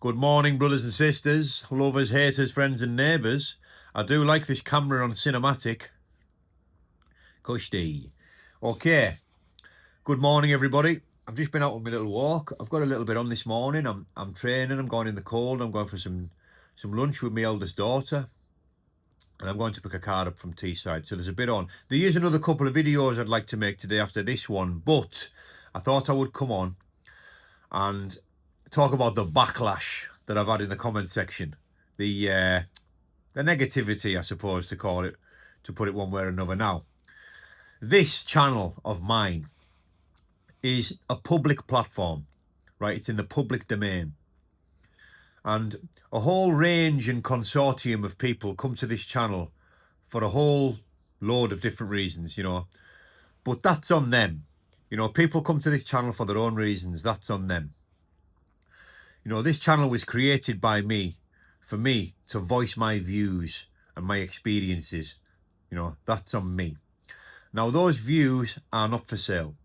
Good morning, brothers and sisters, lovers, haters, friends and neighbours. I do like this camera on cinematic. Kushti. Okay, good morning everybody. I've just been out on my little walk. I've got a little bit on this morning. I'm training, I'm going in the cold, I'm going for some lunch with my eldest daughter. And I'm going to pick a car up from Teesside. So there's a bit on. There is another couple of videos I'd like to make today after this one, but I thought I would come on and talk about the backlash that I've had in the comment section. The negativity, I suppose, to call it, to put it one way or another. Now, this channel of mine is a public platform, right? It's in the public domain. And a whole range and consortium of people come to this channel for a whole load of different reasons, you know. But that's on them. You know, people come to this channel for their own reasons. That's on them. You know, this channel was created by me, for me to voice my views and my experiences. You know, that's on me. Now, those views are not for sale.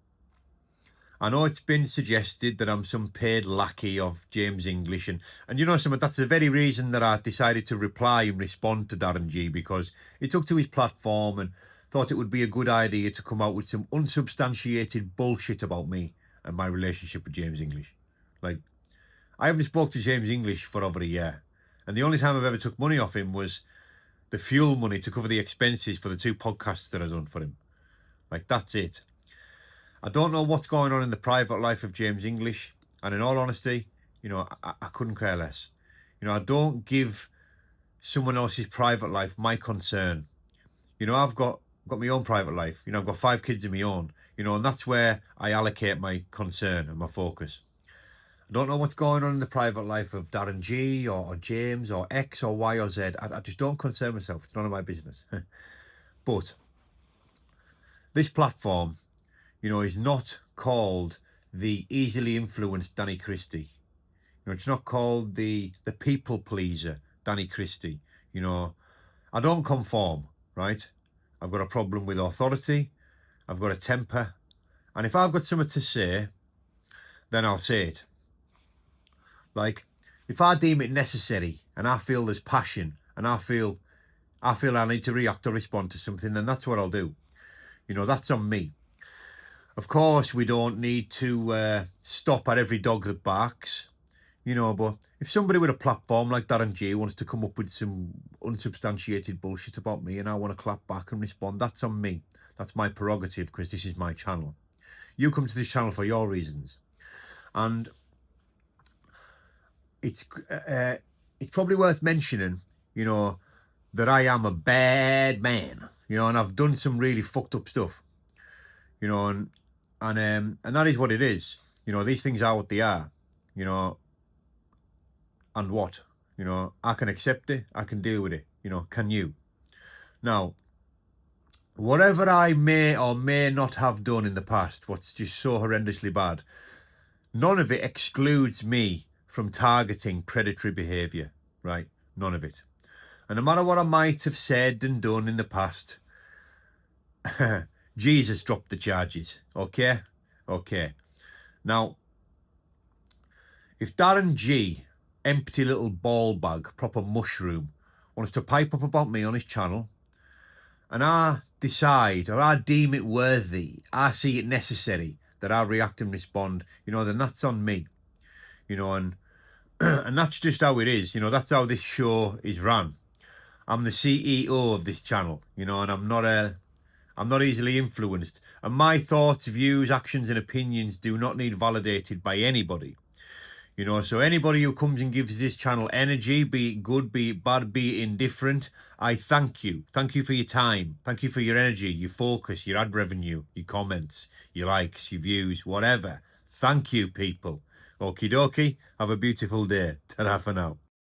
I know it's been suggested that I'm some paid lackey of James English. And you know, that's the very reason that I decided to reply and respond to Darren G, because he took to his platform and thought it would be a good idea to come out with some unsubstantiated bullshit about me and my relationship with James English. Like, I haven't spoke to James English for over a year. And the only time I've ever took money off him was the fuel money to cover the expenses for the 2 podcasts that I've done for him. Like, that's it. I don't know what's going on in the private life of James English. And in all honesty, you know, I couldn't care less. You know, I don't give someone else's private life my concern. You know, I've got my own private life. You know, I've got 5 kids of my own. You know, and that's where I allocate my concern and my focus. I don't know what's going on in the private life of Darren G or James or X or Y or Z. I just don't concern myself. It's none of my business. But this platform, you know, is not called the easily influenced Danny Christie. You know, it's not called the people pleaser Danny Christie. You know, I don't conform, right? I've got a problem with authority. I've got a temper. And if I've got something to say, then I'll say it. Like, if I deem it necessary and I feel there's passion and I feel I need to react or respond to something, then that's what I'll do. You know, that's on me. Of course, we don't need to stop at every dog that barks, you know, but if somebody with a platform like Darren G wants to come up with some unsubstantiated bullshit about me and I want to clap back and respond, that's on me. That's my prerogative, because this is my channel. You come to this channel for your reasons. And it's probably worth mentioning, you know, that I am a bad man, you know, and I've done some really fucked up stuff, you know, and that is what it is. You know, these things are what they are, you know, and what, you know, I can accept it, I can deal with it, you know, can you? Now, whatever I may or may not have done in the past, what's just so horrendously bad, none of it excludes me from targeting predatory behaviour, right? None of it. And no matter what I might have said and done in the past, Jesus dropped the charges, okay? Okay. Now, if Darren G, empty little ball bag, proper mushroom, wants to pipe up about me on his channel, and I decide, or I deem it worthy, I see it necessary that I react and respond, you know, then that's on me. You know, and that's just how it is. You know, that's how this show is run. I'm the CEO of this channel, you know, and I'm not easily influenced. And my thoughts, views, actions and opinions do not need validated by anybody. You know, so anybody who comes and gives this channel energy, be it good, be it bad, be it indifferent, I thank you. Thank you for your time. Thank you for your energy, your focus, your ad revenue, your comments, your likes, your views, whatever. Thank you, people. Okie dokie. Have a beautiful day. Ta-ra for now.